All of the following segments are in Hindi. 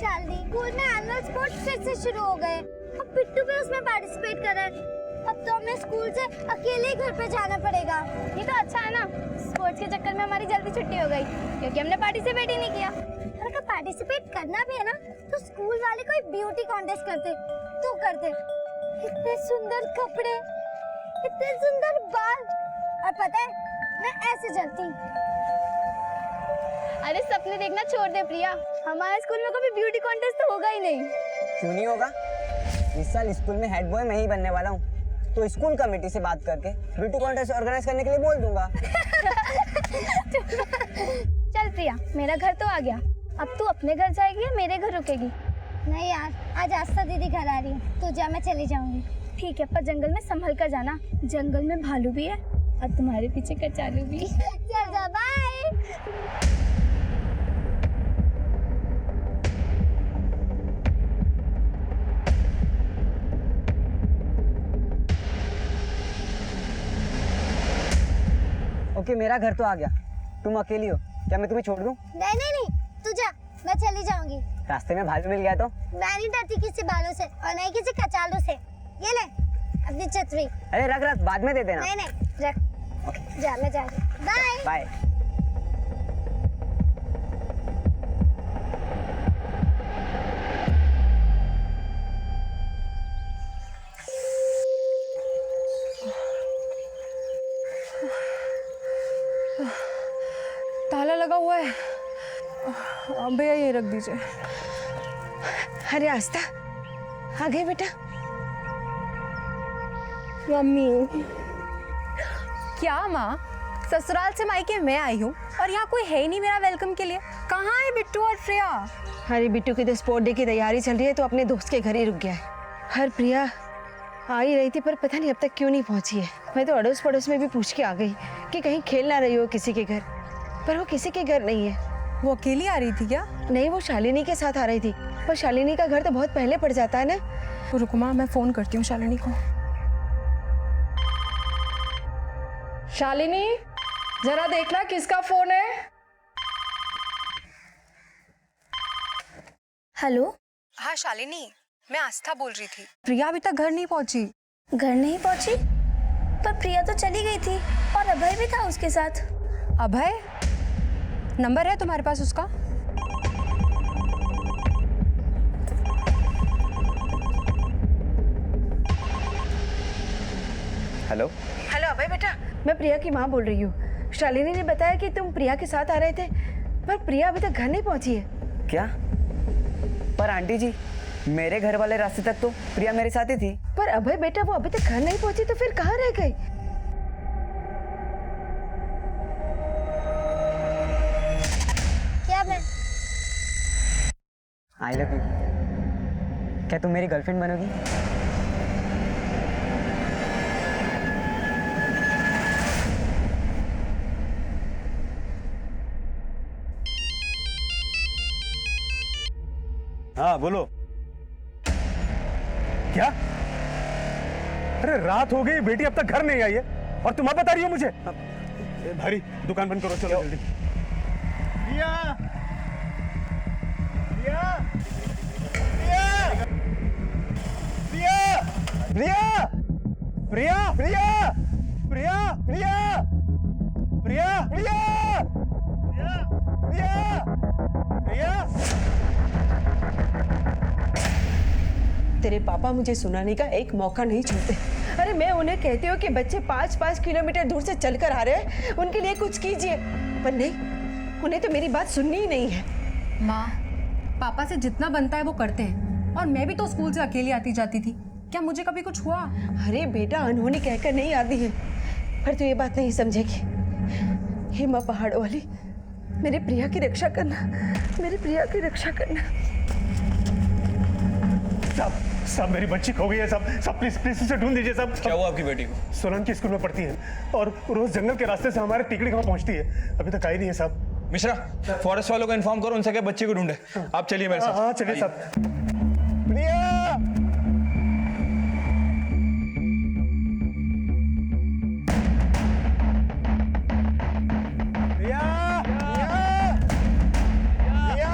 शालिनी, स्कूल में एनुअल स्पोर्ट्स फिर से शुरू हो गए। अब पिट्टू भी उसमें पार्टिसिपेट कर रहा है। अब तो हमें स्कूल से अकेले ही घर पे जाना पड़ेगा। ये तो अच्छा है ना, स्पोर्ट्स के चक्कर में हमारी जल्दी छुट्टी हो गई क्योंकि हमने पार्टिसिपेट ही नहीं किया। अगर पार्टिसिपेट करना भी है ना तो स्कूल वाले कोई ब्यूटी कॉन्टेस्ट करते तो करते। इतने सुंदर कपड़े, इतने सुंदर बाल, और पता है मैं ऐसे चलती। अरे सपने देखना छोड़ दे प्रिया, हमारे स्कूल में कभी ब्यूटी कॉन्टेस्ट तो होगा ही नहीं। क्यों नहीं होगा? इस साल स्कूल में हेड बॉय मैं ही बनने वाला हूँ, तो स्कूल कमेटी से बात करके ब्यूटी कॉन्टेस्ट ऑर्गेनाइज करने के लिए बोल दूंगा। चल प्रिया, मेरा घर तो आ गया, अब तू अपने घर जाएगी या मेरे घर रुकेगी? नहीं यार, आज आस्था दीदी घर आ रही है, तू जा, मैं चली जाऊंगी। ठीक है, पर जंगल में संभल कर जाना, जंगल में भालू भी है और तुम्हारे पीछे कचालू भी। चल जा, बाय। ओके, मेरा घर तो आ गया, तुम अकेली हो, क्या मैं तुम्हें छोड़ दूं? नहीं नहीं नहीं, तू जा, मैं चली जाऊंगी। रास्ते में भालू मिल गया तो? मैं नहीं डरती किसी बालों से और नहीं किसी कचालू से। ये ले अपनी छतरी। अरे रख रख, बाद में दे देना। नहीं नहीं रख, जा, मैं जा रही। Bye bye. ताला लगा हुआ है। भैया ये रख दीजिए। अरे आस्था, आ गई बेटा? मम्मी। क्या माँ, ससुराल से मायके मैं आई हूँ और यहाँ कोई है ही नहीं मेरा वेलकम के लिए। कहाँ है बिट्टू और प्रिया? अरे बिट्टू की तो स्पोर्ट डे की तैयारी चल रही है, तो अपने दोस्त के घर ही रुक गया है। हर प्रिया आ ही रही थी, पर पता नहीं अब तक क्यों नहीं पहुंची है। मैं तो अड़ोस पड़ोस में भी पूछ के आ गई कि कहीं खेल ना रही हो किसी के घर, पर वो किसी के घर नहीं है। वो अकेली आ रही थी क्या? नहीं, वो शालिनी के साथ आ रही थी, पर शालिनी का घर तो बहुत पहले पड़ जाता है ना। तो रुको माँ, मैं फोन करती हूँ शालिनी को। शालिनी, जरा देखना किसका फोन है। हेलो, हाँ शालिनी, मैं आस्था बोल रही थी। प्रिया अभी तक घर नहीं पहुंची। घर नहीं पहुंची? पर प्रिया तो चली गई थी और अभय भी था उसके साथ। अभय? नंबर है तुम्हारे पास उसका? हेलो हेलो अभय बेटा, मैं प्रिया की माँ बोल रही हूँ। शालिनी ने बताया कि तुम प्रिया के साथ आ रहे थे, पर प्रिया अभी तक घर नहीं पहुंची है। क्या? पर आंटी जी, मेरे घर वाले रास्ते तक तो प्रिया मेरे साथ ही थी। पर अभय बेटा, वो अभी तक घर नहीं पहुंची तो फिर कहाँ रह गई? क्या? मैं आई लव यू। क्या तुम मेरी गर्लफ्रेंड बनोगी? हाँ बोलो। क्या? अरे रात हो गई, बेटी अब तक घर नहीं आई है और तुम अब बता रही हो मुझे? भारी, दुकान बंद करो, चलो जल्दी। प्रिया! प्रिया! प्रिया! प्रिया! प्रिया! प्रिया! प्रिया! प्रिया! प्रिया! प्रिया! प्रिया! प्रिया! तेरे पापा मुझे सुनाने का एक मौका नहीं छोड़ते। अरे मैं उन्हें कहती हूँ कि बच्चे 5-5 किलोमीटर दूर से चलकर आ रहे हैं, उनके लिए कुछ कीजिए, पर नहीं, उन्हें तो मेरी बात सुननी ही नहीं है। माँ, पापा से जितना बनता है वो करते हैं, और मैं भी तो स्कूल से अकेली आती जाती थी। क्या मुझे कभी कुछ हुआ? अरे बेटा, अनहोनी कहकर नहीं आती है, पर तू ये बात नहीं समझेगी। हे माँ पहाड़ों वाली, मेरी प्रिया की रक्षा करना, मेरी प्रिया की रक्षा करना। सब मेरी बच्ची खो गई है। सब प्लीज प्लीज उसे ढूंढ दीजिए। सब क्या हुआ आपकी बेटी को? सोलंकी स्कूल में पढ़ती है और रोज जंगल के रास्ते से हमारे टिकड़ी गांव पहुंचती है, अभी तक आई नहीं है साहब। मिश्रा, फॉरेस्ट वालों को इन्फॉर्म करो, उनसे क्या बच्चे को ढूंढे। आप चलिए मेरे साथ। हाँ चलिए साहब। प्रिया! प्रिया! प्रिया!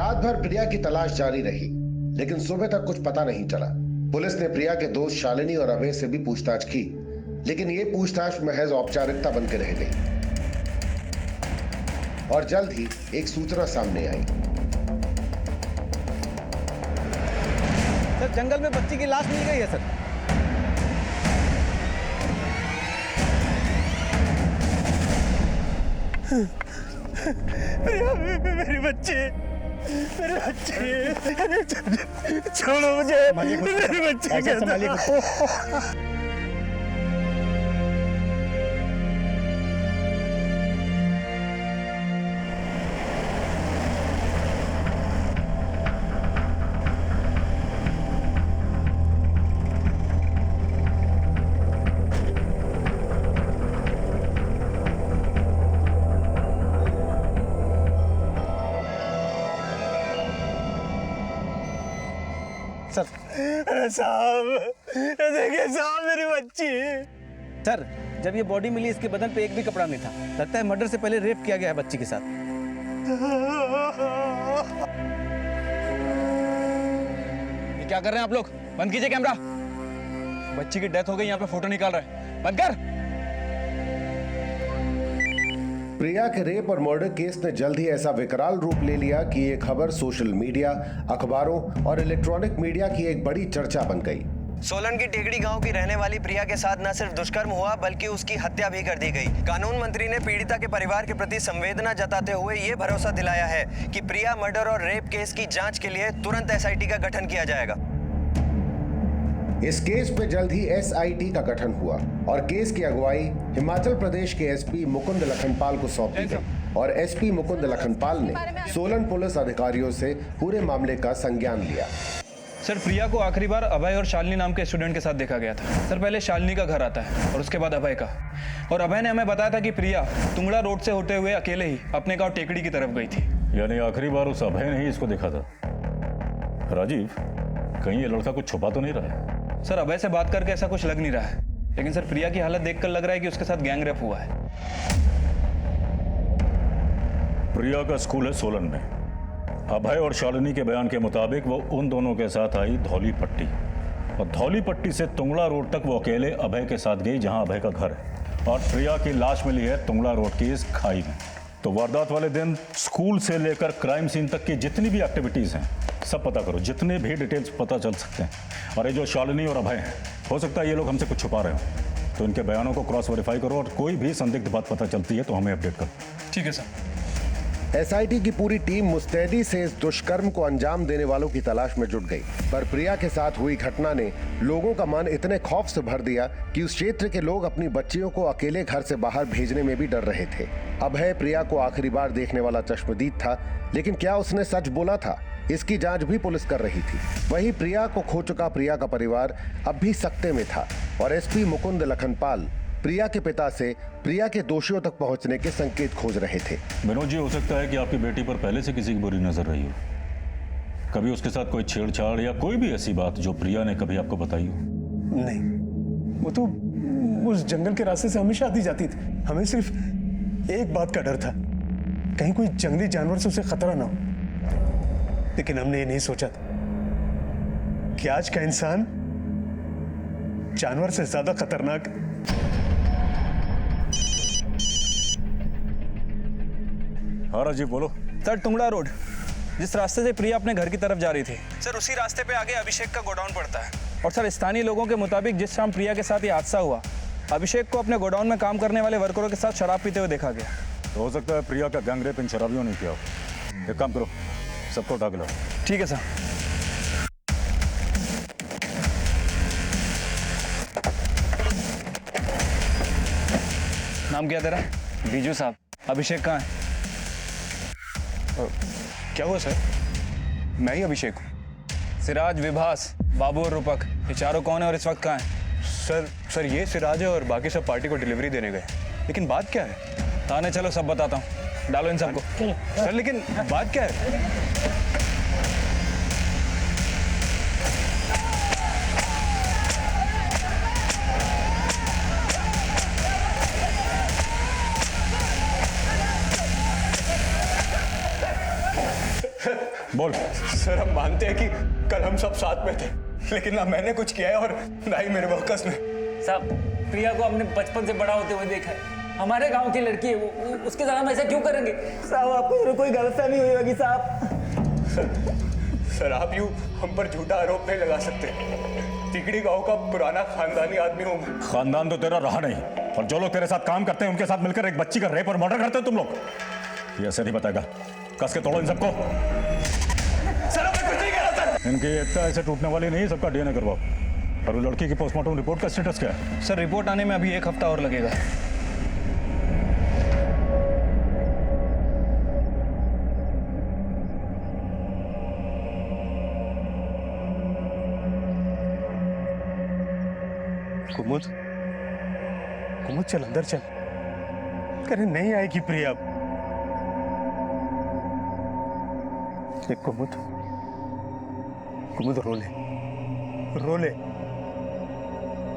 रात भर प्रिया की तलाश जारी रही, लेकिन सुबह तक कुछ पता नहीं चला। पुलिस ने प्रिया के दोस्त शालिनी और अभय से भी पूछताछ की, लेकिन ये पूछताछ महज औपचारिकता बनकर रह गई। और जल्द ही एक सूचना सामने आई। सर, जंगल में बच्ची की लाश मिल गई है सर। मेरी बच्ची, मेरे बच्चे, छोड़ो मुझे, मेरे बच्चे। सर, अरे साहब, देखिए साहब, मेरी बच्ची। सर, जब ये बॉडी मिली इसके बदन पे एक भी कपड़ा नहीं था। लगता है मर्डर से पहले रेप किया गया है बच्ची के साथ। ये क्या कर रहे हैं आप लोग? बंद कीजिए कैमरा। बच्ची की डेथ हो गई, यहाँ पे फोटो निकाल रहे हैं। बंद कर। प्रिया के रेप और मर्डर केस ने जल्द ही ऐसा विकराल रूप ले लिया कि ये खबर सोशल मीडिया, अखबारों और इलेक्ट्रॉनिक मीडिया की एक बड़ी चर्चा बन गई। सोलन की टेकड़ी गांव की रहने वाली प्रिया के साथ न सिर्फ दुष्कर्म हुआ बल्कि उसकी हत्या भी कर दी गई। कानून मंत्री ने पीड़िता के परिवार के प्रति संवेदना जताते हुए ये भरोसा दिलाया है कि प्रिया मर्डर और रेप केस की जांच के लिए तुरंत एसआईटी का गठन किया जाएगा। इस केस पे जल्द ही एसआईटी का गठन हुआ और केस की अगुवाई हिमाचल प्रदेश के एसपी मुकुंद लखनपाल को सौंप दी गई और एसपी मुकुंद लखनपाल ने सोलन पुलिस अधिकारियों से पूरे मामले का संज्ञान लिया। सर, प्रिया को आखिरी बार अभय और शालिनी नाम के स्टूडेंट के साथ देखा गया था। सर, पहले शालिनी का घर आता है और उसके बाद अभय का। और अभय ने हमें बताया था कि प्रिया तुंगड़ा रोड से होते हुए अकेले ही अपने गांव टेकड़ी की तरफ गई थी। यानी आखिरी बार उस अभय ने ही इसको देखा था। राजीव, कहीं ये लड़का कुछ छुपा तो नहीं रहा है? सर, अभय से बात करके ऐसा कुछ लग नहीं रहा है, लेकिन सर प्रिया की हालत देखकर लग रहा है कि उसके साथ गैंग रेप हुआ है। प्रिया का स्कूल है सोलन में। अभय और शालिनी के बयान के मुताबिक वो उन दोनों के साथ आई धौली पट्टी और धौली पट्टी से तुंगड़ा रोड तक वो अकेले अभय के साथ गई, जहां अभय का घर है। और प्रिया की लाश मिली है तुंगड़ा रोड की इस खाई में। तो वारदात वाले दिन स्कूल से लेकर क्राइम सीन तक की जितनी भी एक्टिविटीज हैं सब पता करो, जितने भी डिटेल्स पता चल सकते हैं। और ये जो शालिनी और अभय हैं, हो सकता है ये लोग हमसे कुछ छुपा रहे हो, तो इनके बयानों को क्रॉस वेरीफाई करो और कोई भी संदिग्ध बात पता चलती है तो हमें अपडेट करो। ठीक है सर। एसआईटी की पूरी टीम मुस्तैदी से इस दुष्कर्म को अंजाम देने वालों की तलाश में जुट गई, पर प्रिया के साथ हुई घटना ने लोगों का मन इतने खौफ से भर दिया कि उस क्षेत्र के लोग अपनी बच्चियों को अकेले घर से बाहर भेजने में भी डर रहे थे। अभय प्रिया को आखिरी बार देखने वाला चश्मदीद था, लेकिन क्या उसने सच बोला था, इसकी जांच भी पुलिस कर रही थी। वहीं प्रिया को खो चुका प्रिया का परिवार अब भी सकते में था और एसपी मुकुंद लखनपाल प्रिया के पिता से प्रिया के दोषियों तक पहुंचने के संकेत खोज रहे थे। विनोद जी, हो सकता है कि आपकी बेटी पर पहले से किसी की बुरी नजर रही हो, कभी उसके साथ कोई छेड़छाड़ या कोई भी ऐसी बात जो प्रिया ने कभी आपको बताई हो? नहीं, वो तो उस जंगल के रास्ते से हमेशा आती जाती थी। हमें सिर्फ एक बात का डर था, कहीं कोई जंगली जानवर से उसे खतरा ना हो। लेकिन हमने ये नहीं सोचा था कि आज का इंसान जानवर से ज्यादा खतरनाक है। हाँ राजीव, बोलो। सर, तुंगड़ा रोड जिस रास्ते से प्रिया अपने घर की तरफ जा रही थी, सर उसी रास्ते पे आगे अभिषेक का गोडाउन पड़ता है। और सर, स्थानीय लोगों के मुताबिक जिस शाम प्रिया के साथ ये हादसा हुआ, अभिषेक को अपने गोडाउन में काम करने वाले वर्करों के साथ शराब पीते हुए देखा गया। तो हो सकता है प्रिया का गैंग रेप इन शराबियों ने किया हो। एक काम करो, सबको उठा के लाओ। ठीक है सर। नाम क्या तेरा? बीजू साहब। अभिषेक कहाँ है? क्या हुआ सर? मैं ही अभिषेक हूँ। सिराज, विभास, बाबू और रूपक, ये चारों कौन है और इस वक्त कहाँ है? सर ये सिराज है और बाकी सब पार्टी को डिलीवरी देने गए। लेकिन बात क्या है? थाने चलो, सब बताता हूँ। डालो इन सबको। सर लेकिन बात क्या है? बोल। सर हम मानते हैं कि कल हम सब साथ में थे, लेकिन ना मैंने कुछ किया है और ना ही मेरे वर्कर्स ने। साहब, प्रिया को हमने बचपन से बड़ा होते हुए देखा है। हमारे गांव की लड़की है वो, उसके साथ हम ऐसा क्यों करेंगे? साहब आपको कोई गलतफहमी हुई होगी साहब। सर आप यूं हम पर झूठा आरोप नहीं लगा सकते। तिकड़ी गांव का पुराना खानदानी आदमी हूं मैं। खानदान तो तेरा रहा नहीं, और जो लोग तेरे साथ काम करते हैं उनके साथ मिलकर एक बच्ची का रेप और मर्डर करते हो तुम लोग। ये ऐसे नहीं बताएगा, कस के तोड़ो इन सबको। सर मैं कुछ नहीं कह रहा सर। इनकी एकता ऐसे टूटने वाली नहीं, सबका डीएनए करवाओ। और वो लड़की की पोस्टमार्टम रिपोर्ट का स्टेटस क्या है? सर रिपोर्ट आने में अभी 1 हफ्ता और लगेगा। कुमुद, कुमुद चल अंदर चल। अरे नहीं आएगी प्रिया। ये कुमुद, कुमुद रो ले, रो ले,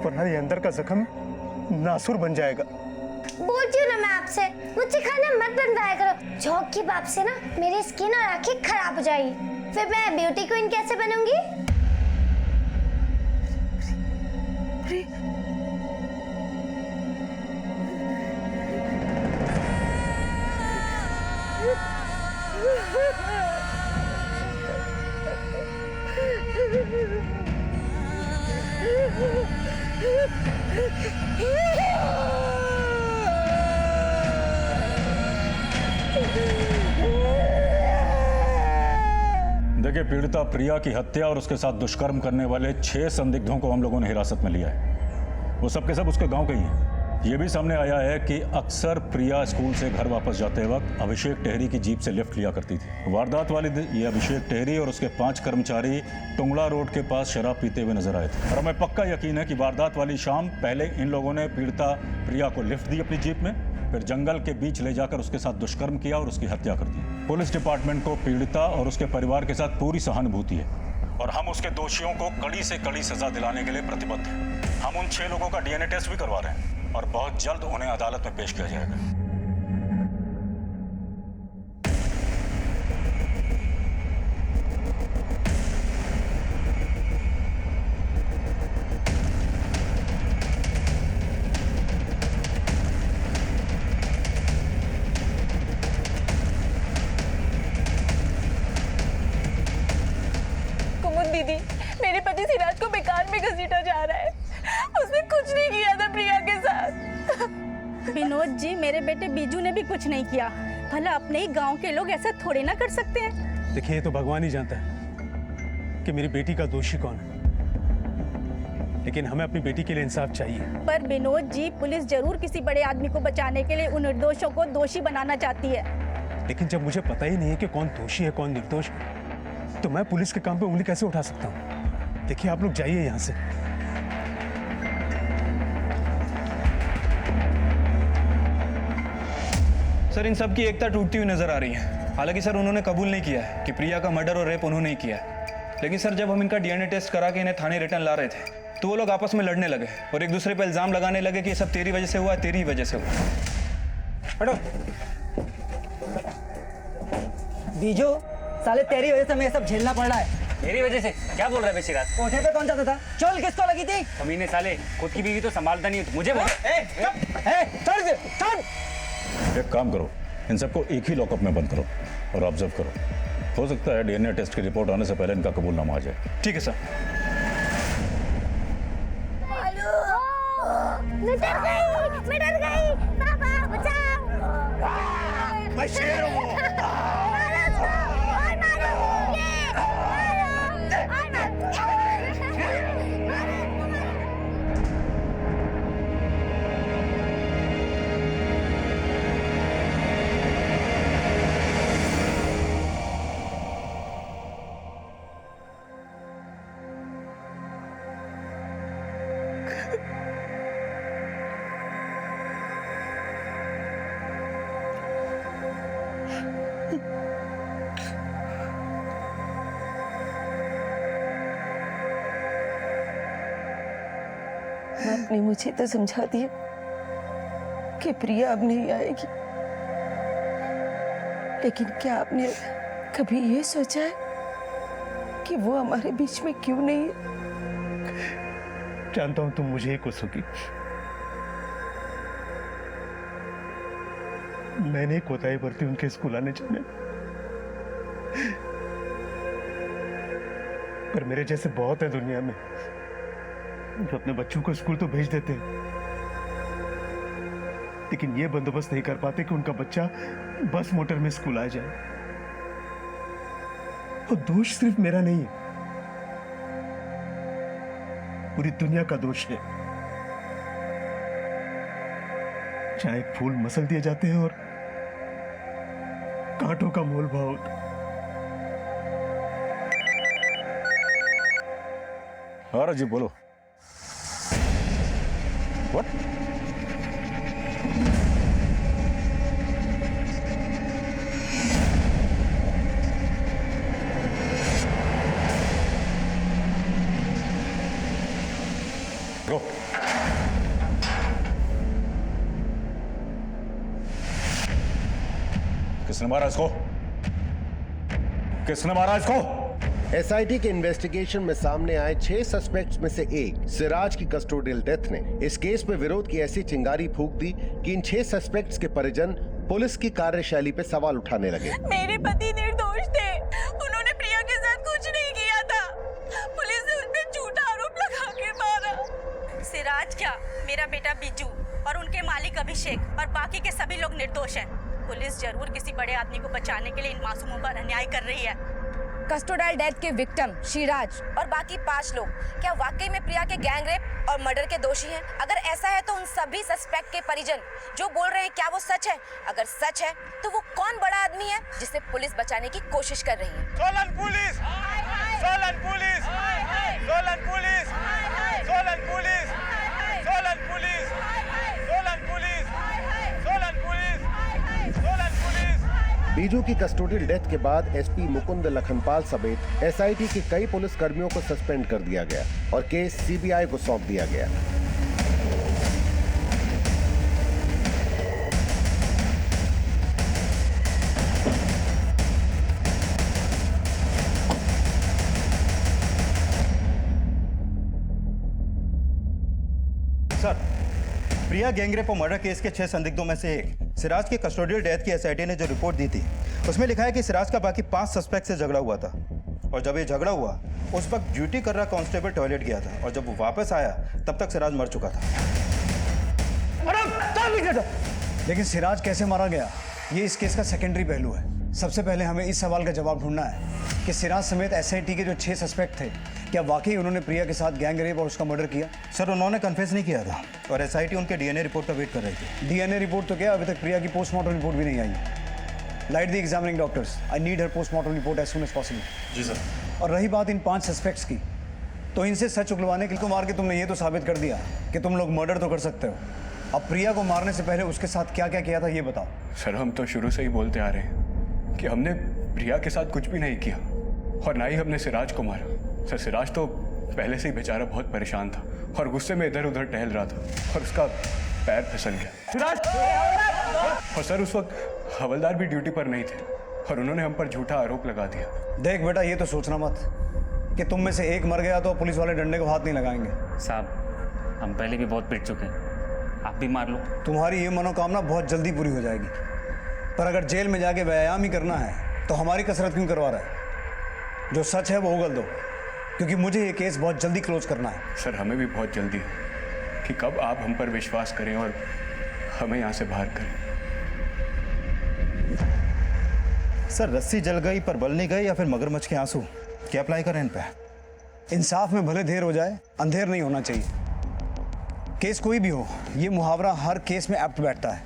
वरना ये अंदर का जख्म नासुर बन जाएगा। बोलती हूँ ना मैं आपसे, मुझसे खाना मत बनवाया करो। झोंक की बाप से ना मेरी स्किन और आंखें खराब हो जाएगी, फिर मैं ब्यूटी क्वीन कैसे बनूंगी? देखिए, पीड़िता प्रिया की हत्या और उसके साथ दुष्कर्म करने वाले 6 संदिग्धों को हम लोगों ने हिरासत में लिया है। वो सब के सब उसके गांव के ही हैं। ये भी सामने आया है कि अक्सर प्रिया स्कूल से घर वापस जाते वक्त अभिषेक टेहरी की जीप से लिफ्ट लिया करती थी। वारदात वाले दिन ये अभिषेक टेहरी और उसके 5 कर्मचारी टुंगला रोड के पास शराब पीते हुए नजर आए थे। और हमें पक्का यकीन है कि वारदात वाली शाम पहले इन लोगों ने पीड़िता प्रिया को लिफ्ट दी अपनी जीप में, फिर जंगल के बीच ले जाकर उसके साथ दुष्कर्म किया और उसकी हत्या कर दी। पुलिस डिपार्टमेंट को पीड़िता और उसके परिवार के साथ पूरी सहानुभूति है और हम उसके दोषियों को कड़ी से कड़ी सजा दिलाने के लिए प्रतिबद्ध हैं। हम उन 6 लोगों का डीएनए टेस्ट भी करवा रहे हैं और बहुत जल्द उन्हें अदालत में पेश किया जाएगा। कुमुद दीदी, मेरे पति सिराज को बेकार में घसीटा जा रहा है। उसने कुछ नहीं किया था प्रिया के साथ। विनोद जी, मेरे बेटे बीजू ने भी कुछ नहीं किया। भला अपने ही गांव के लोग ऐसा थोड़े ना कर सकते हैं। देखिए, ये तो भगवान ही जानता है कि मेरी बेटी का दोषी कौन है, लेकिन हमें अपनी बेटी के लिए इंसाफ चाहिए। पर विनोद जी, पुलिस जरूर किसी बड़े आदमी को बचाने के लिए उन निर्दोषों को दोषी बनाना चाहती है। लेकिन जब मुझे पता ही नहीं है कि कौन दोषी है कौन निर्दोष, तो मैं पुलिस के काम पे उंगली कैसे उठा सकता हूँ? देखिए, आप लोग जाइए यहाँ से। सर, इन सब की एकता टूटती हुई नजर आ रही है। हालांकि सर उन्होंने कबूल नहीं किया है कि प्रिया का मर्डर और रेप उन्होंने ही किया है। लेकिन सर, जब हम इनका डीएनए टेस्ट करा के इन्हें थाने रिटर्न ला रहे थे, तो वो लोग आपस में लड़ने लगे और एक दूसरे पर इल्जाम लगाने लगे कि ये सब तेरी वजह से हुआ, तेरी वजह से हुआ। हटो। बीजू, साले तेरी वजह से हमें सब झेलना पड़ रहा है। मेरी वजह से? क्या बोल रहा है बेसिराज? कोठे पे कौन जाता था? चल, किसको लगी थी? कमीने साले, खुद की बीवी तो संभालता नहीं है, मुझे बोल। एक काम करो, इन सबको एक ही लॉकअप में बंद करो और ऑब्जर्व करो। हो सकता है डीएनए टेस्ट की रिपोर्ट आने से पहले इनका कबूलनामा आ जाए। ठीक है सर। मैं डर गई, पापा बचाओ। मैं शेर हूँ। आपने मुझे तो समझा दिया कि प्रिया अब नहीं आएगी, लेकिन क्या आपने कभी ये सोचा है कि वो हमारे बीच में क्यों नहीं है। जानता हूं तुम मुझे ही कोसोगी। मैंने कोताही बरती उनके स्कूल आने जाने, पर मेरे जैसे बहुत है दुनिया में जो अपने बच्चों को स्कूल तो भेज देते हैं, लेकिन ये बंदोबस्त नहीं कर पाते कि उनका बच्चा बस मोटर में स्कूल आ जाए। और दोष सिर्फ मेरा नहीं है, पूरी दुनिया का दोष है। जहां एक फूल मसल दिए जाते हैं और कांटों का मोल भाव होता है। हाँ राजीव बोलो। What? Go. किसने मारा इसको? किसने मारा इसको? एसआईटी के इन्वेस्टिगेशन में सामने आए 6 सस्पेक्ट्स में से एक सिराज की कस्टोडियल डेथ ने इस केस में विरोध की ऐसी चिंगारी फूंक दी कि इन 6 सस्पेक्ट्स के परिजन पुलिस की कार्यशैली पे सवाल उठाने लगे। मेरे पति निर्दोष थे, उन्होंने प्रिया के साथ कुछ नहीं किया था। पुलिस ने उन पे झूठा आरोप लगा के मारा। सिराज क्या, मेरा बेटा बिज्जू और उनके मालिक अभिषेक और बाकी के सभी लोग निर्दोष हैं। पुलिस जरूर किसी बड़े आदमी को बचाने के लिए इन मासूमों पर अन्याय कर रही है। कस्टोडियल डेथ के विक्टिम शिराज और बाकी 5 लोग क्या वाकई में प्रिया के गैंग रेप और मर्डर के दोषी हैं? अगर ऐसा है तो उन सभी सस्पेक्ट के परिजन जो बोल रहे हैं, क्या वो सच है? अगर सच है तो वो कौन बड़ा आदमी है जिसे पुलिस बचाने की कोशिश कर रही है? Solan police! Solan police! Solan police! Solan police! Solan police! Solan police! Solan police! Solan police! Biju की कस्टोडियल डेथ के बाद एसपी मुकुंद लखनपाल समेत एसआईटी के कई पुलिस कर्मियों को सस्पेंड कर दिया गया और केस सीबीआई को सौंप दिया गया। सर, प्रिया गैंगरेप और मर्डर केस के 6 संदिग्धों में से एक सिराज की कस्टोडियल डेथ की एसआईटी ने जो रिपोर्ट दी थी उसमें लिखा है कि सिराज का बाकी 5 सस्पेक्ट से झगड़ा हुआ था और जब ये झगड़ा हुआ उस वक्त ड्यूटी कर रहा कांस्टेबल टॉयलेट गया था और जब वो वापस आया तब तक सिराज मर चुका था। लेकिन सिराज कैसे मारा गया, ये इस केस का सेकेंडरी पहलू है। सबसे पहले हमें इस सवाल का जवाब ढूंढना है कि सिराज समेत एसआईटी के जो 6 सस्पेक्ट थे, क्या वाकई उन्होंने प्रिया के साथ गैंग रेप और उसका मर्डर किया? सर, उन्होंने कन्फेस नहीं किया था और एसआईटी उनके डीएनए रिपोर्ट का वेट कर रही थी। डीएनए रिपोर्ट तो क्या, अभी तक प्रिया की पोस्टमार्टम रिपोर्ट भी नहीं आई। Light the examining doctors, I need her postmortem report as soon as possible. जी सर। और रही बात इन 5 सस्पेक्ट्स की, तो इनसे सच उगलवाने के लिए मार के तुमने ये तो साबित कर दिया कि तुम लोग मर्डर तो कर सकते हो। अब प्रिया को मारने से पहले उसके साथ क्या क्या किया था ये बताओ। सर, हम तो शुरू से ही बोलते आ रहे हैं कि हमने प्रिया के साथ कुछ भी नहीं किया और ना ही हमने सिराज को मारा। सर, सिराज तो पहले से ही बेचारा बहुत परेशान था और गुस्से में इधर उधर टहल रहा था और उसका पैर फिसल गया। सिराज! और सर, उस वक्त हवलदार भी ड्यूटी पर नहीं थे और उन्होंने हम पर झूठा आरोप लगा दिया। देख बेटा, ये तो सोचना मत कि तुम में से एक मर गया तो पुलिस वाले डंडे को हाथ नहीं लगाएंगे। साहब, हम पहले भी बहुत पिट चुके हैं, आप भी मार लो। तुम्हारी ये मनोकामना बहुत जल्दी पूरी हो जाएगी, पर अगर जेल में जाके व्यायाम ही करना है तो हमारी कसरत क्यों करवा रहा है? जो सच है वो उगल दो, क्योंकि मुझे ये केस बहुत जल्दी क्लोज करना है। सर, हमें भी बहुत जल्दी है कि कब आप हम पर विश्वास करें और हमें यहाँ से बाहर करें। सर, रस्सी जल गई पर बल नहीं गई या फिर मगरमच्छ के आंसू, क्या अप्लाई करें इन पे? इंसाफ में भले देर हो जाए, अंधेर नहीं होना चाहिए। केस कोई भी हो, ये मुहावरा हर केस में एप्ट बैठता है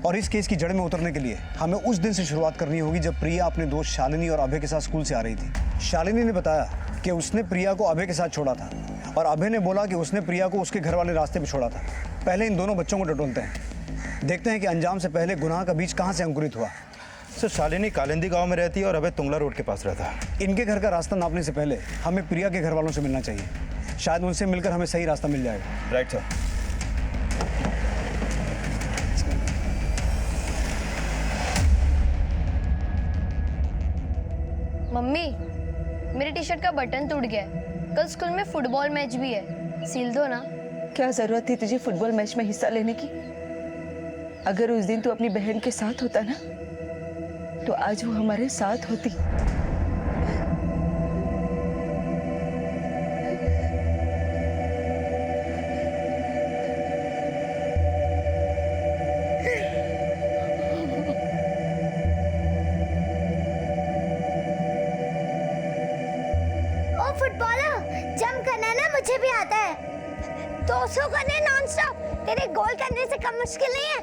और इस केस की जड़ में उतरने के लिए हमें उस दिन से शुरुआत करनी होगी जब प्रिया अपने दोस्त शालिनी और अभय के साथ स्कूल से आ रही थी। शालिनी ने बताया कि उसने प्रिया को अभय के साथ छोड़ा था और अभय ने बोला कि उसने प्रिया को उसके घर वाले रास्ते पर छोड़ा था। पहले इन दोनों बच्चों को टटोलते हैं, देखते हैं कि अंजाम से पहले गुनाह का बीज कहाँ से अंकुरित हुआ। सर, शालिनी कालिंदी गांव में रहती है और अभय तुंगला रोड के पास रहता है। इनके घर का रास्ता नापने से पहले हमें प्रिया के घर वालों से मिलना चाहिए, शायद उनसे मिलकर हमें सही रास्ता मिल जाएगा। Right sir. मम्मी, मेरी टी शर्ट का बटन टूट गया है। कल स्कूल में फुटबॉल मैच भी है, सिल दो ना। क्या जरूरत थी तुझे फुटबॉल मैच में हिस्सा लेने की? अगर उस दिन तू अपनी बहन के साथ होता ना तो आज वो हमारे साथ होती। ओ फुटबॉलर, जंप करना ना मुझे भी आता है। 200 करने नॉन स्टॉप, तेरे गोल करने से कम मुश्किल नहीं है।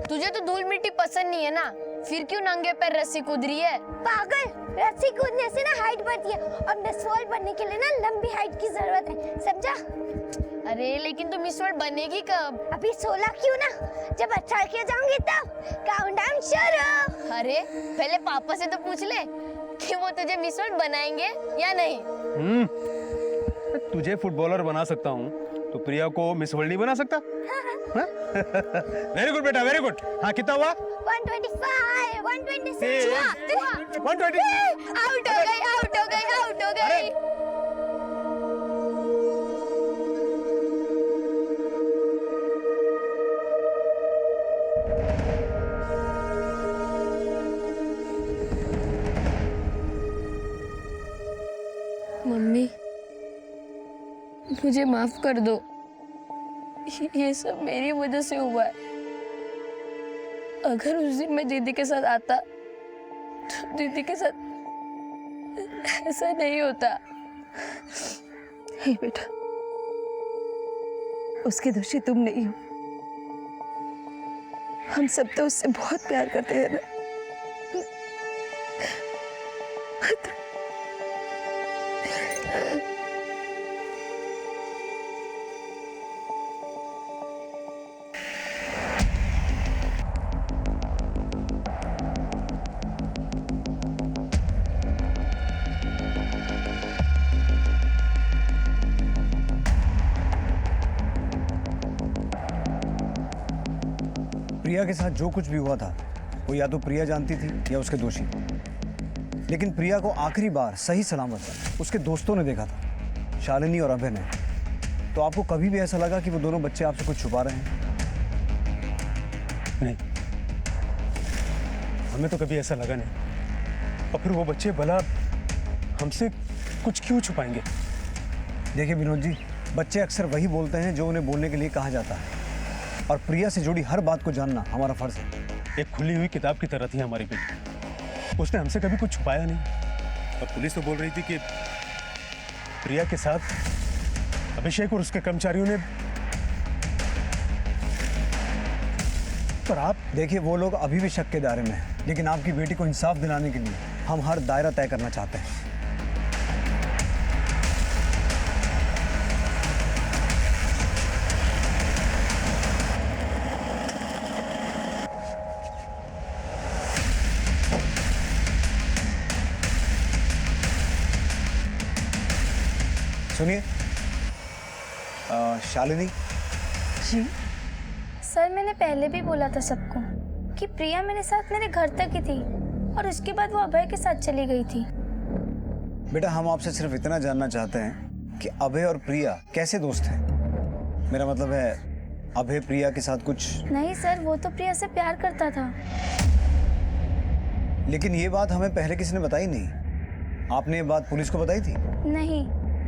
तुझे तो धूल मिट्टी पसंद नहीं है ना, फिर क्यों नंगे पैर रस्सी कूद रही है? पागल, रस्सी कूदने से ना हाइट बढ़ती है और मिस वर्ल्ड बनने के लिए ना लंबी हाइट की जरूरत है, समझा? अरे लेकिन तू मिस वर्ल्ड बनेगी कब? अभी 16 क्यों ना, जब 18 की हो जाऊंगी तब। काउंटडाउन शुरू। अरे पहले पापा से तो पूछ ले कि वो तुझे मिस वर्ल्ड बनाएंगे या नहीं। तुझे फुटबॉलर बना सकता हूँ तो प्रिया को मिस वर्ल्ड नहीं बना सकता? वेरी गुड बेटा, वेरी गुड। हाँ, कितना हुआ? 125, 126, 120। आउट हो गई, आउट हो गई, आउट हो गई। मम्मी, मुझे माफ कर दो, ये सब मेरी वजह से हुआ है। अगर उस दिन मैं दीदी के साथ आता तो दीदी के साथ ऐसा नहीं होता। हे बेटा, उसकी दोषी तुम नहीं हो। हम सब तो उससे बहुत प्यार करते हैं ना। प्रिया के साथ जो कुछ भी हुआ था वो या तो प्रिया जानती थी या उसके दोषी। लेकिन प्रिया को आखिरी बार सही सलामत उसके दोस्तों ने देखा था, शालिनी और अभय ने। तो आपको कभी भी ऐसा लगा कि वो दोनों बच्चे आपसे कुछ छुपा रहे हैं? नहीं, हमें तो कभी ऐसा लगा नहीं। और फिर वो बच्चे भला हमसे कुछ क्यों छुपाएंगे? देखिए विनोद जी, बच्चे अक्सर वही बोलते हैं जो उन्हें बोलने के लिए कहा जाता है, और प्रिया से जुड़ी हर बात को जानना हमारा फर्ज है। एक खुली हुई किताब की तरह थी हमारी बेटी, उसने हमसे कभी कुछ छुपाया नहीं। अब पुलिस तो बोल रही थी कि प्रिया के साथ अभिषेक और उसके कर्मचारियों ने। पर आप देखिए, वो लोग अभी भी शक के दायरे में हैं, लेकिन आपकी बेटी को इंसाफ दिलाने के लिए हम हर दायरा तय करना चाहते हैं। सुनिए, शालिनी जी सर, मैंने पहले भी बोला था सबको कि प्रिया मेरे साथ मेरे घर तक ही थी और उसके बाद वो अभय के साथ चली गई थी। बेटा, हम आपसे सिर्फ इतना जानना चाहते हैं कि अभय और प्रिया कैसे दोस्त हैं। मेरा मतलब है, अभय प्रिया के साथ कुछ। नहीं सर, वो तो प्रिया से प्यार करता था। लेकिन ये बात हमें पहले किसी ने बताई नहीं। आपने ये बात पुलिस को बताई थी? नहीं,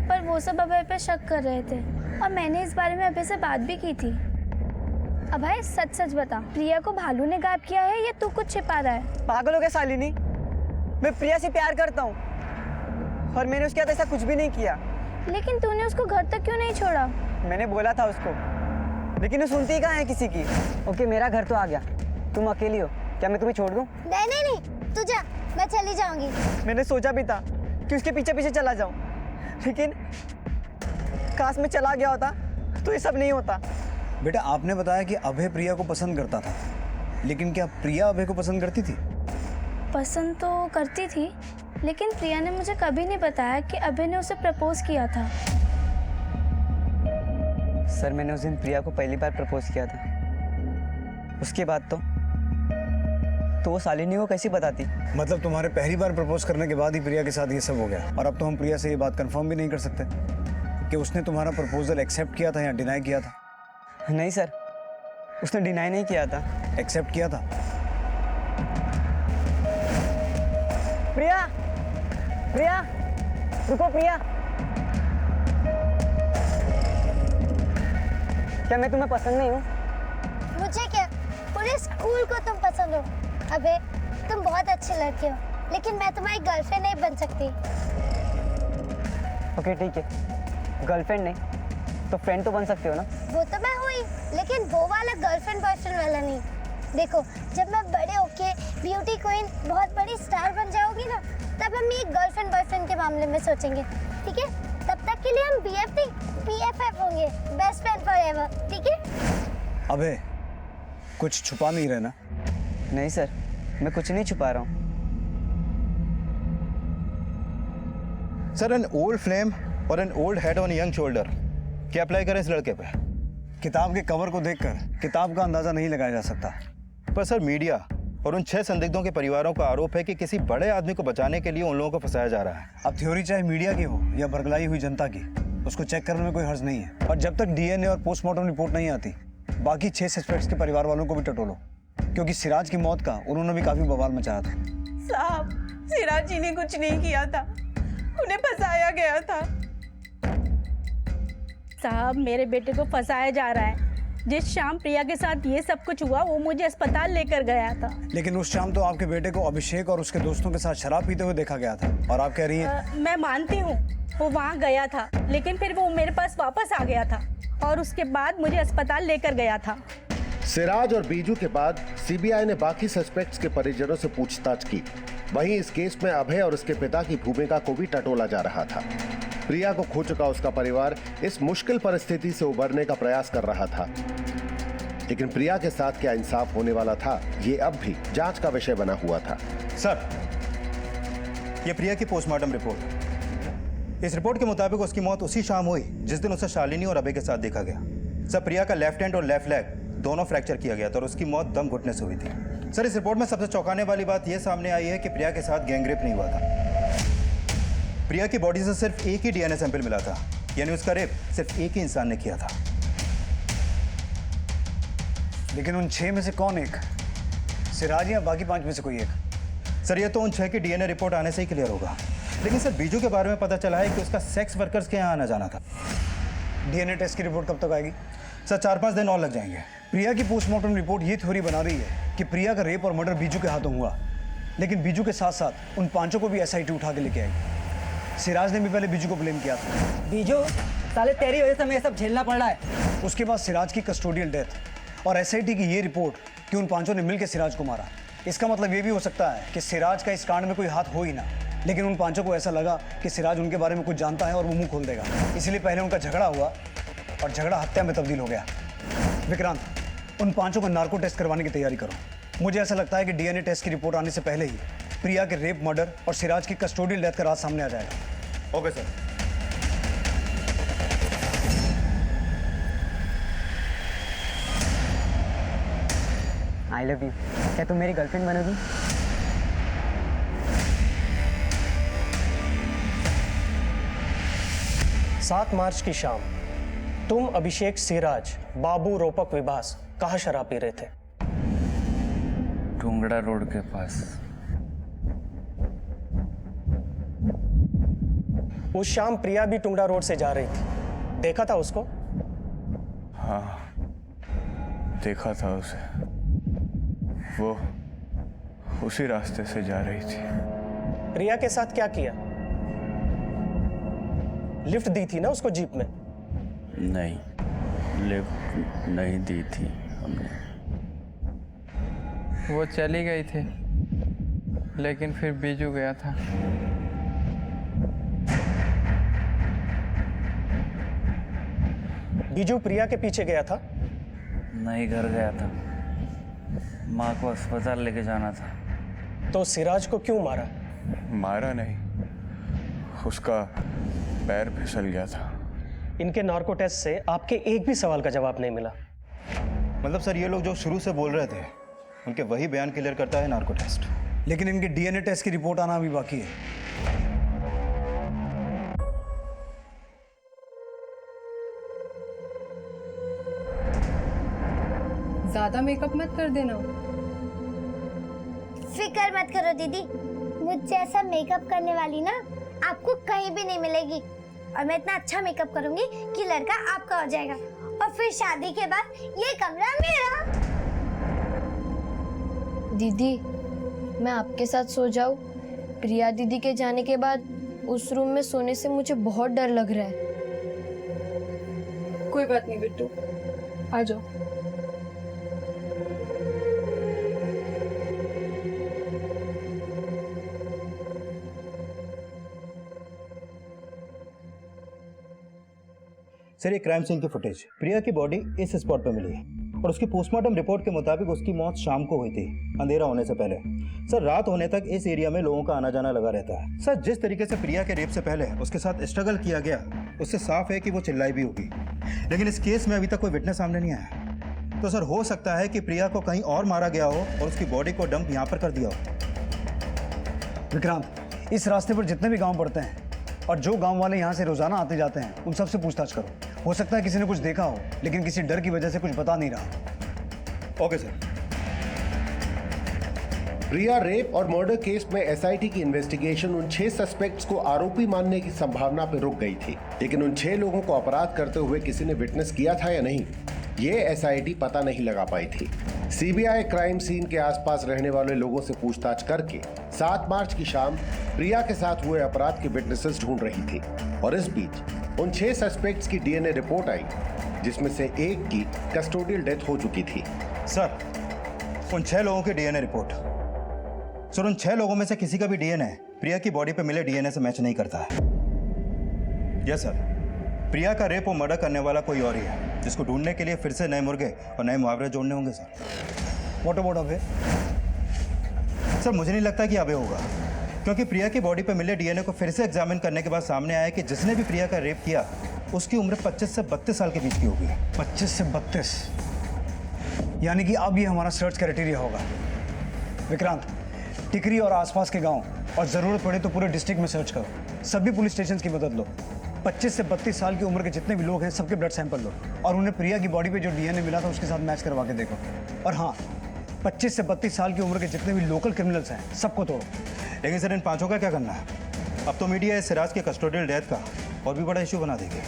पर वो सब अभय पे शक कर रहे थे और मैंने इस बारे में अभय से बात भी की थी। अभय, सच सच बता, प्रिया को भालू ने गायब किया है या तू कुछ छिपा रहा है? पागल हो गया शालिनी, मैं प्रिया से प्यार करता हूँ और मैंने उसके साथ ऐसा कुछ भी नहीं किया। लेकिन तूने उसको घर तक क्यों नहीं छोड़ा? मैंने बोला था उसको, लेकिन वो सुनती कहाँ है किसी की। ओके, मेरा घर तो आ गया, तुम अकेली हो, क्या मैं तुम्हें छोड़ दूँ? नहीं नहीं नहीं, तू जा, मैं चली जाऊंगी। मैंने सोचा भी था कि उसके पीछे पीछे चला जाऊं, लेकिन काश में चला गया होता तो ये सब नहीं होता। बेटा, आपने बताया कि अभय प्रिया को पसंद करता था, लेकिन क्या प्रिया अभय को पसंद करती थी? पसंद तो करती थी, लेकिन प्रिया ने मुझे कभी नहीं बताया कि अभय ने उसे प्रपोज किया था। सर, मैंने उस दिन प्रिया को पहली बार प्रपोज किया था। उसके बाद तो तो वो शालिनी को कैसी बताती? मतलब तुम्हारे पहली बार प्रपोज करने के बाद ही प्रिया के साथ ये सब हो गया, और अब तो हम प्रिया से ये बात कंफर्म भी नहीं कर सकते कि उसने तुम्हारा प्रपोजल एक्सेप्ट किया था या डिनाई किया था। नहीं सर, उसने डिनाई नहीं किया था, एक्सेप्ट किया था। प्रिया, प्रिया, रुको प्रिया। क्या मैं तुम्हें पसंद नहीं हूँ? मुझे क्या, पूरे स्कूल को तुम पसंद हो। अबे तुम बहुत अच्छे लड़के हो, लेकिन मैं तुम्हारी गर्लफ्रेंड नहीं बन सकती। ओके ठीक है, गर्लफ्रेंड नहीं तो फ्रेंड तो बन सकते हो ना? वो तो मैं हुई, लेकिन वो वाला गर्लफ्रेंड बॉयफ्रेंड वाला नहीं। देखो, जब मैं बड़े होके ब्यूटी क्वीन बहुत बड़ी स्टार बन जाऊंगी ना, तब हम एक गर्लफ्रेंड बॉयफ्रेंड के मामले में सोचेंगे, ठीक है? तब तक के लिए हम BFT BFF होंगे, बेस्ट फ्रेंड फॉरएवर, ठीक है? अबे कुछ छुपा नहीं रहे ना? नहीं सर, मैं कुछ नहीं छुपा रहा हूँ। सर, एन ओल्ड फ्लेम और an old head on young shoulder, क्या अप्लाई करें इस लड़के पे? किताब के कवर को देखकर किताब का अंदाजा नहीं लगाया जा सकता। पर सर, मीडिया और उन 6 संदिग्धों के परिवारों का आरोप है कि किसी बड़े आदमी को बचाने के लिए उन लोगों को फंसाया जा रहा है। अब थ्योरी चाहे मीडिया की हो या बरगलाई हुई जनता की, उसको चेक करने में कोई हर्ज नहीं है। और जब तक DNA और पोस्टमार्टम रिपोर्ट नहीं आती, बाकी 6 सस्पेक्ट्स के परिवार वालों को भी टटोलो, क्योंकि सिराज की मौत का उन्होंने भी काफी बवाल मचाया था। साहब, सिराज जी ने कुछ नहीं किया था, उन्हें फंसाया गया था। साहब, मेरे बेटे को फंसाया जा रहा है। जिस शाम प्रिया के साथ ये सब कुछ हुआ, वो मुझे अस्पताल लेकर गया था। लेकिन उस शाम तो आपके बेटे को अभिषेक और उसके दोस्तों के साथ शराब पीते हुए देखा गया था, और आप कह रही हैं? मैं मानती हूँ वो वहाँ गया था, लेकिन फिर वो मेरे पास वापस आ गया था और उसके बाद मुझे अस्पताल लेकर गया था। सिराज और बीजू के बाद सीबीआई ने बाकी सस्पेक्ट्स के परिजनों से पूछताछ की। वहीं इस केस में अभय और उसके पिता की भूमिका को भी टटोला जा रहा था। प्रिया को खो चुका उसका परिवार इस मुश्किल परिस्थिति से उबरने का प्रयास कर रहा था, लेकिन प्रिया के साथ क्या इंसाफ होने वाला था, ये अब भी जांच का विषय बना हुआ था। सर, ये प्रिया की पोस्टमार्टम रिपोर्ट। इस रिपोर्ट के मुताबिक उसकी मौत उसी शाम हुई जिस दिन उसे शालिनी और अभय के साथ देखा गया। सर, प्रिया का लेफ्ट हैंड और लेफ्ट लेग दोनों फ्रैक्चर किया गया था और उसकी मौत दम घुटने से हुई थी। सर, इस रिपोर्ट में सबसे चौंकाने वाली बात यह सामने आई है कि प्रिया के साथ गैंगरेप नहीं हुआ था। प्रिया की बॉडी से सिर्फ एक ही DNA सैंपल मिला था, यानी उसका रेप सिर्फ एक ही इंसान ने किया था। लेकिन उन 6 में से कौन एक? सिराज या बाकी 5 में से कोई एक? सर, ये तो उन 6 की DNA रिपोर्ट आने से ही क्लियर होगा। लेकिन सर, बीजू के बारे में पता चला है कि उसका सेक्स वर्कर्स के यहाँ आना जाना था। DNA टेस्ट की रिपोर्ट कब तक आएगी? सर, 4-5 दिन और लग जाएंगे। प्रिया की पोस्टमार्टम रिपोर्ट ये थ्योरी बना रही है कि प्रिया का रेप और मर्डर बीजू के हाथों हुआ, लेकिन बीजू के साथ साथ उन 5 को भी SIT उठा के लेके आई। सिराज ने भी पहले बीजू को ब्लेम किया था। बीजू, साले तेरी वजह से हमें सब झेलना पड़ रहा है। उसके बाद सिराज की कस्टोडियल डेथ और SIT की ये रिपोर्ट कि उन 5 ने मिलकर सिराज को मारा। इसका मतलब ये भी हो सकता है कि सिराज का इस कांड में कोई हाथ हो ही ना, लेकिन उन 5 को ऐसा लगा कि सिराज उनके बारे में कुछ जानता है और वो मुंह खोल देगा, इसलिए पहले उनका झगड़ा हुआ और झगड़ा हत्या में तब्दील हो गया। विक्रांत, उन 5 को नार्को टेस्ट करवाने की तैयारी करो। मुझे ऐसा लगता है कि DNA टेस्ट की रिपोर्ट आने से पहले ही प्रिया के रेप, मर्डर और सिराज की कस्टोडियल डेथ का राज सामने आ जाएगा। Okay sir. I love you. क्या तुम मेरी गर्लफ्रेंड बनोगी? सात मार्च की शाम तुम, अभिषेक, सिराज, बाबू, रोपक, विभास कहाँ शराब पी रहे थे? ढूंगड़ा रोड के पास। उस शाम प्रिया भी टुंगड़ा रोड से जा रही थी, देखा था उसको? हाँ, देखा था उसे। वो उसी रास्ते से जा रही थी। प्रिया के साथ क्या किया? लिफ्ट दी थी ना उसको जीप में? नहीं, लिफ्ट नहीं दी थी हमने। वो चली गई थी, लेकिन फिर बीजू गया था। बीजू प्रिया के पीछे गया था? नहीं, घर गया था, माँ को अस्पताल लेके जाना था। तो सिराज को क्यों मारा? मारा नहीं, उसका पैर फिसल गया था। इनके नार्को टेस्ट से आपके एक भी सवाल का जवाब नहीं मिला। मतलब सर, ये लोग जो शुरू से बोल रहे थे उनके वही बयान क्लियर करता है नार्को टेस्ट। लेकिन इनके डीएनए टेस्ट की रिपोर्ट आना अभी बाकी है। ज्यादा मेकअप मत कर देना। फिक्र मत करो दीदी, मुझ जैसा मेकअप करने वाली ना आपको कहीं भी नहीं मिलेगी। और मैं इतना अच्छा मेकअप करूंगी कि लड़का आपका हो जाएगा और फिर शादी के बाद ये कमरा मेरा। दीदी, मैं आपके साथ सो जाऊं? प्रिया दीदी के जाने के बाद उस रूम में सोने से मुझे बहुत डर लग रहा है। कोई बात नहीं बिट्टू, आ जाओ। सर, ये क्राइम सीन की फुटेज, प्रिया की बॉडी इस स्पॉट पर मिली है और उसकी पोस्टमार्टम रिपोर्ट के मुताबिक उसकी मौत शाम को हुई थी, अंधेरा होने से पहले। सर, रात होने तक इस एरिया में लोगों का आना जाना लगा रहता है। सर, जिस तरीके से प्रिया के रेप से पहले उसके साथ स्ट्रगल किया गया, उससे साफ है कि वो चिल्लाई भी होगी। लेकिन इस केस में अभी तक कोई विटनेस सामने नहीं आया। तो सर, हो सकता है कि प्रिया को कहीं और मारा गया हो और उसकी बॉडी को डंप यहाँ पर कर दिया हो। विक्रांत, इस रास्ते पर जितने भी गांव पड़ते हैं और जो गांव वाले यहाँ से रोजाना आते जाते हैं, उन सबसे पूछताछ करो। हो सकता है किसी ने कुछ देखा हो, लेकिन किसी डर की वजह से कुछ बता नहीं रहा। Okay sir. प्रिया रेप और मर्डर केस में एसआईटी की इन्वेस्टिगेशन उन 6 सस्पेक्ट्स को आरोपी मानने की संभावना पर रुक गई थी, लेकिन उन 6 लोगों को अपराध करते हुए किसी ने विटनेस किया था या नहीं, ये एसआईटी पता नहीं लगा पाई थी। सीबीआई क्राइम सीन के आसपास रहने वाले लोगों से पूछताछ करके 7 मार्च की शाम प्रिया के साथ हुए अपराध के विटनेसेस ढूंढ रही थी और इस बीच उन 6 सस्पेक्ट्स की डीएनए रिपोर्ट आई, जिसमें से एक की कस्टोडियल डेथ हो चुकी थी। सर, उन 6 लोगों की डीएनए रिपोर्ट, सर उन 6 लोगों में से किसी का भी डीएनए प्रिया की बॉडी पे मिले डीएनए से मैच नहीं करता है। यस सर, प्रिया का रेप और मर्डर करने वाला कोई और ही है, जिसको ढूंढने के लिए फिर से नए मुर्गे और नए मुहावरे जोड़ने होंगे sir. What about Abhay? Sir, मुझे नहीं लगता कि अभय होगा, क्योंकि प्रिया की बॉडी पे मिले डीएनए को फिर से एग्जामिन करने के बाद सामने आया कि जिसने भी प्रिया का रेप किया उसकी उम्र 25 से 32 साल के बीच की होगी। 25 से 32, यानी कि अब ये हमारा सर्च क्राइटेरिया होगा। विक्रांत, टिकरी और आसपास के गांव और जरूरत पड़े तो पूरे डिस्ट्रिक्ट में सर्च करो। सभी पुलिस स्टेशन की मदद लो। 25 से 32 साल की उम्र के जितने भी लोग हैं, सबके ब्लड सैंपल लो और उन्हें प्रिया की बॉडी पे जो डीएनए मिला था उसके साथ मैच करवा के देखो। और हाँ, 25 से 32 साल की उम्र के जितने भी लोकल क्रिमिनल्स हैं, सबको तोड़ो। लेकिन सर, इन 5 का क्या करना है? अब तो मीडिया इस सिराज के कस्टोडियल डेथ का और भी बड़ा इशू बना देगी।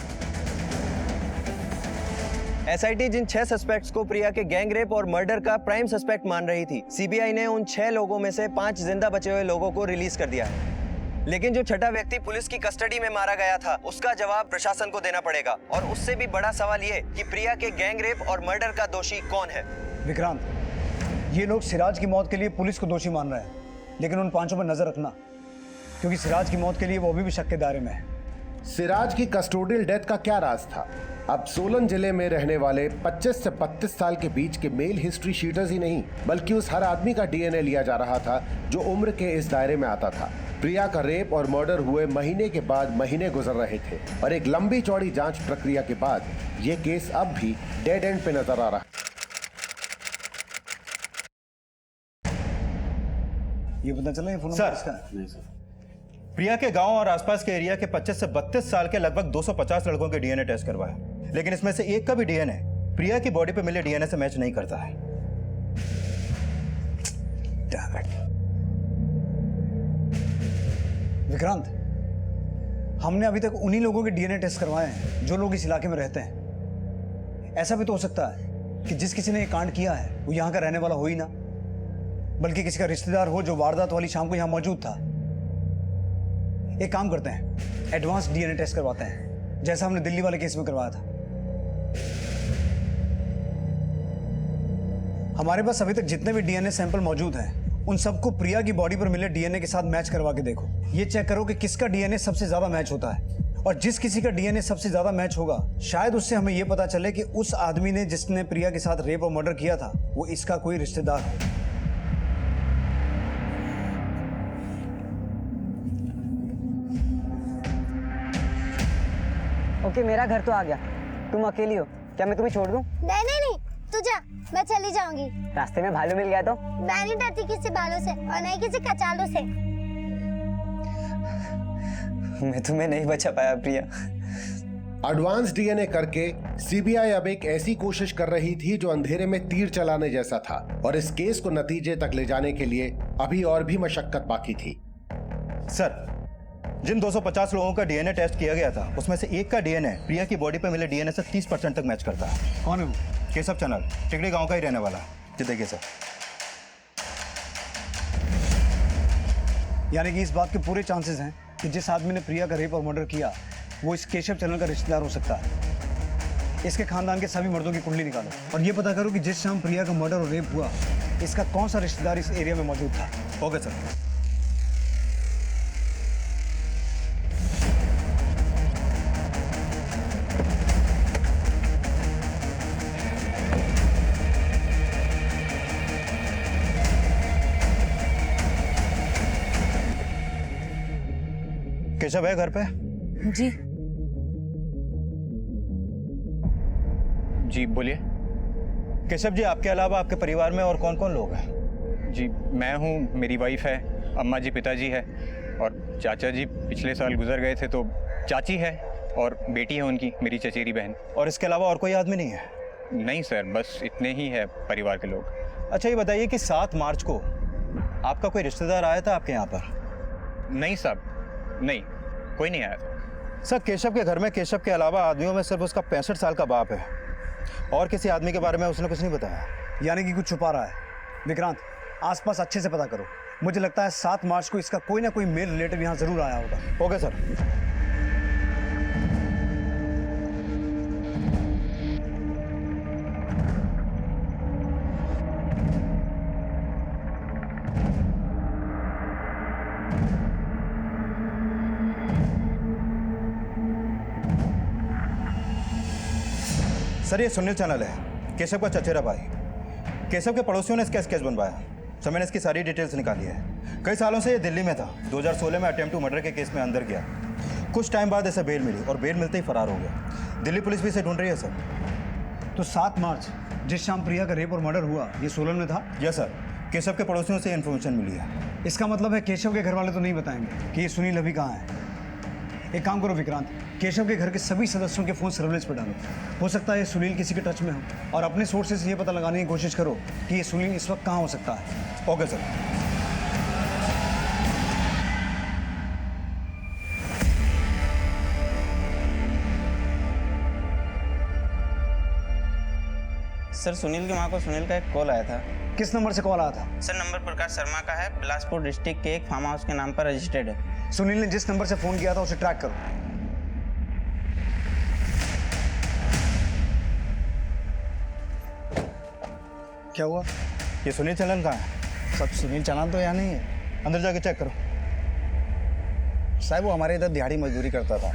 एसआईटी जिन 6 सस्पेक्ट्स को प्रिया के गैंग रेप और मर्डर का प्राइम सस्पेक्ट मान रही थी, सीबीआई ने उन 6 लोगों में से 5 जिंदा बचे हुए लोगों को रिलीज कर दिया है। लेकिन जो छठा व्यक्ति पुलिस की कस्टडी में मारा गया था, उसका जवाब प्रशासन को देना पड़ेगा। और उससे भी बड़ा सवाल ये कि प्रिया के गैंग रेप और मर्डर का दोषी कौन है। विक्रांत, ये लोग सिराज की मौत के लिए पुलिस को दोषी मान रहे हैं, लेकिन उन 5 पर नजर रखना, क्योंकि सिराज की मौत के लिए वो अभी भी शक के दायरे में है। सिराज की कस्टोडियल डेथ का क्या राज था? अब सोलन जिले में रहने वाले 25 से 32 साल के बीच के मेल हिस्ट्री शीटर्स ही नहीं, बल्कि उस हर आदमी का डीएनए लिया जा रहा था जो उम्र के इस दायरे में आता था। प्रिया का रेप और मर्डर हुए महीने के बाद महीने गुजर रहे थे और एक लंबी चौड़ी जांच प्रक्रिया के बाद ये केस अब भी डेड एंड पे नजर आ रहा है। ये पता चला ये फोन सर, किसका है? प्रिया के गांव और आसपास के एरिया के 25 से 32 साल के लगभग 250 लड़कों के डीएनए टेस्ट करवाया, लेकिन इसमें से एक का भी डीएनए प्रिया की बॉडी पे मिले डीएनए से मैच नहीं करता है। विक्रांत, हमने अभी तक उन्हीं लोगों के डीएनए टेस्ट करवाए हैं जो लोग इस इलाके में रहते हैं। ऐसा भी तो हो सकता है कि जिस किसी ने ये कांड किया है वो यहाँ का रहने वाला हो ही ना, बल्कि किसी का रिश्तेदार हो जो वारदात वाली शाम को यहाँ मौजूद था। एक काम करते हैं, एडवांस डीएनए टेस्ट करवाते हैं, जैसा हमने दिल्ली वाले केस में करवाया था। हमारे पास अभी तक जितने भी डीएनए सैंपल मौजूद हैं, उन सबको प्रिया की बॉडी पर मिले डीएनए के साथ मैच करवा के देखो। ये चेक करो कि किसका डीएनए सबसे ज्यादा मैच होता है, और जिस किसी का डीएनए सबसे ज्यादा मैच होगा, शायद उससे हमें यह पता चले कि उस आदमी ने जिसने प्रिया के साथ रेप और मर्डर किया था वो इसका कोई रिश्तेदार हो। ओके, मेरा घर तो आ गया, तुम अकेली हो, क्या मैं तुम्हें छोड़ दूं? नहीं नहीं नहीं, तू जा। मैं चली जाऊंगी। रास्ते में भालू मिल गया तो? मैं नहीं डरती किसी बालों से और नहीं किसी कचालों से। मैं तुम्हें नहीं बचा पाया प्रिया। एडवांस डीएनए करके सीबीआई अब एक ऐसी कोशिश कर रही थी जो अंधेरे में तीर चलाने जैसा था और इस केस को नतीजे तक ले जाने के लिए अभी और भी मशक्कत बाकी थी। सर, जिन 250 लोगों का डीएनए टेस्ट किया गया था उसमें से एक का डीएनए प्रिया की बॉडी पर मिले डीएनए से 30% तक मैच करता है। कौन है वो? केशव चनल, टिकड़ी गांव का ही रहने वाला। जी देखिए सर। यानी कि इस बात के पूरे चांसेस हैं कि जिस आदमी ने प्रिया का रेप और मर्डर किया वो इस केशव चैनल का रिश्तेदार हो सकता है। इसके खानदान के सभी मर्दों की कुंडली निकालो और ये पता करो कि जिस शाम प्रिया का मर्डर और रेप हुआ इसका कौन सा रिश्तेदार इस एरिया में मौजूद था। Okay sir. केशव है घर पे? जी जी बोलिए। केशव जी, आपके अलावा आपके परिवार में और कौन कौन लोग हैं? जी मैं हूँ, मेरी वाइफ है, अम्मा जी पिताजी है और चाचा जी पिछले साल गुजर गए थे, तो चाची है और बेटी है उनकी, मेरी चचेरी बहन। और इसके अलावा और कोई आदमी नहीं है? नहीं सर, बस इतने ही है परिवार के लोग। अच्छा ये बताइए कि 7 मार्च को आपका कोई रिश्तेदार आया था आपके यहाँ पर? नहीं साहब, नहीं, कोई नहीं आया था। सर, केशव के घर में केशव के अलावा आदमियों में सिर्फ उसका 65 साल का बाप है और किसी आदमी के बारे में उसने कुछ नहीं बताया। यानी कि कुछ छुपा रहा है। विक्रांत, आसपास अच्छे से पता करो। मुझे लगता है 7 मार्च को इसका कोई ना कोई मेल रिलेटिव यहाँ जरूर आया होगा। Okay sir. सर, ये सुनील चैनल है, केशव का चचेरा भाई। केशव के पड़ोसियों ने इसका स्केच बनवाया। सर, मैंने इसकी सारी डिटेल्स निकाली है। कई सालों से ये दिल्ली में था। 2016 में अटेम्प्ट टू मर्डर के केस में अंदर गया। कुछ टाइम बाद इसे बेल मिली और बेल मिलते ही फरार हो गया। दिल्ली पुलिस भी इसे ढूंढ रही है सर। तो 7 मार्च जिस शाम प्रिया का रेप और मर्डर हुआ ये सोलन में था? यस सर, केशव के पड़ोसियों से इन्फॉर्मेशन मिली है। इसका मतलब है केशव के घर वाले तो नहीं बताएंगे कि ये सुनील अभी कहाँ है। एक काम करो विक्रांत, केशव के घर के सभी सदस्यों के फोन सर्विलेंस पर डालो। हो सकता है ये सुनील किसी के टच में हो, और अपने सोर्सेज ये पता लगाने की कोशिश करो कि ये सुनील इस वक्त कहाँ हो सकता है। Okay sir. सर, सुनील की मां को सुनील का एक कॉल आया था। किस नंबर से कॉल आया था? सर, नंबर प्रकाश शर्मा का है, बिलासपुर डिस्ट्रिक्ट के एक फार्म हाउस के नाम पर रजिस्टर्ड है। सुनील ने जिस नंबर से फोन किया था उसे ट्रैक करो। क्या हुआ? ये सुनील चलन कहाँ है? सब सुनील चलन तो यहाँ नहीं है। अंदर जाके चेक करो। साहब, वो हमारे इधर दिहाड़ी मजदूरी करता था।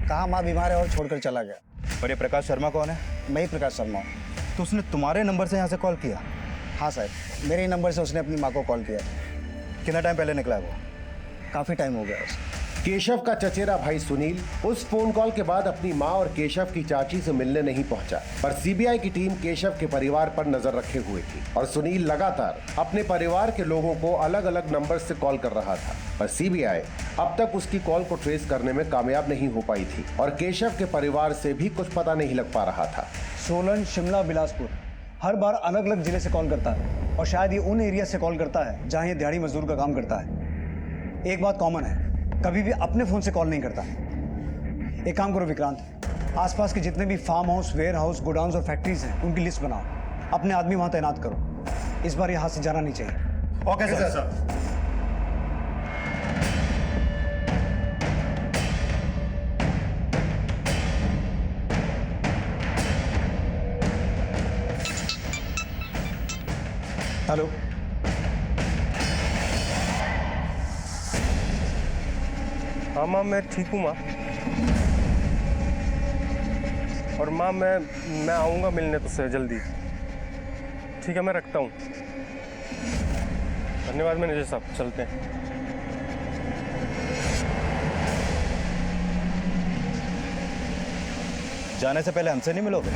कहा माँ बीमार है और छोड़कर चला गया। और ये प्रकाश शर्मा कौन है? मैं ही प्रकाश शर्मा हूँ। तो उसने तुम्हारे नंबर से यहाँ से कॉल किया? हाँ साहब, मेरे ही नंबर से उसने अपनी माँ को कॉल किया। कितना टाइम पहले निकला वो? काफ़ी टाइम हो गया उसे। केशव का चचेरा भाई सुनील उस फोन कॉल के बाद अपनी मां और केशव की चाची से मिलने नहीं पहुंचा, पर सीबीआई की टीम केशव के परिवार पर नजर रखे हुए थी और सुनील लगातार अपने परिवार के लोगों को अलग अलग नंबर से कॉल कर रहा था, पर सीबीआई अब तक उसकी कॉल को ट्रेस करने में कामयाब नहीं हो पाई थी और केशव के परिवार से भी कुछ पता नहीं लग पा रहा था। सोलन, शिमला, बिलासपुर हर बार अलग अलग जिले से कॉल करता है और शायद ये उन एरिया से कॉल करता है जहाँ ये दिहाड़ी मजदूर का काम करता है। एक बात कॉमन है, कभी भी अपने फोन से कॉल नहीं करता। एक काम करो विक्रांत, आसपास के जितने भी farm house, warehouse, godowns और फैक्ट्रीज हैं उनकी लिस्ट बनाओ। अपने आदमी वहां तैनात करो। इस बार ये हाथ से जाना नहीं चाहिए। Okay sir. हेलो, हाँ माँ, मैं ठीक हूँ माँ। और माँ मैं आऊँगा मिलने तुझसे जल्दी। ठीक है, मैं रखता हूँ। धन्यवाद मैनेजर साहब, चलते हैं। जाने से पहले हमसे नहीं मिलोगे?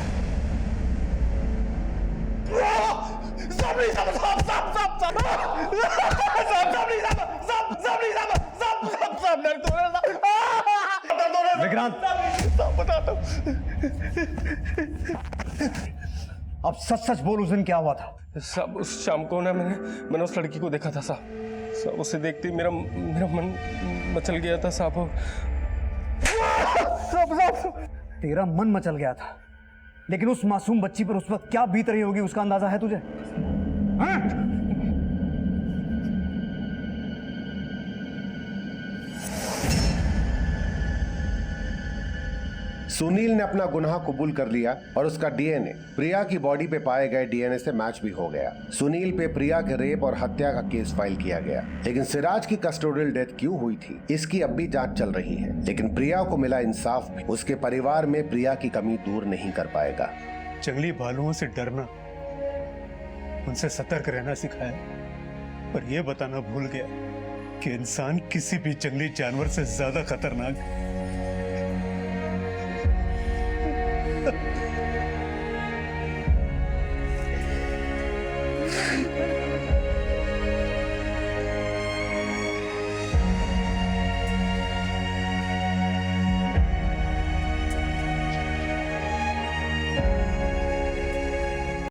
विक्रांत, अब सच सच बोल, उस दिन क्या हुआ था? साहब उस शाम को ना मैंने उस लड़की को देखा था साहब। उसे देखते ही मेरा मन मचल गया था साहब। तेरा मन मचल गया था, लेकिन उस मासूम बच्ची पर उस वक्त क्या बीत रही होगी उसका अंदाजा है तुझे? हाँ? सुनील ने अपना गुनाह कबूल कर लिया और उसका डीएनए प्रिया की बॉडी पे पाए गए डीएनए से मैच भी हो गया। सुनील पे प्रिया के रेप और हत्या का केस फाइल किया गया, लेकिन सिराज की कस्टोडियल डेथ क्यों हुई थी इसकी अब भी जांच चल रही है। लेकिन प्रिया को मिला इंसाफ भी उसके परिवार में प्रिया की कमी दूर नहीं कर पाएगा। जंगली भालुओं से डरना, उनसे सतर्क रहना सिखाया, पर यह बताना भूल गया कि इंसान किसी भी जंगली जानवर से ज्यादा खतरनाक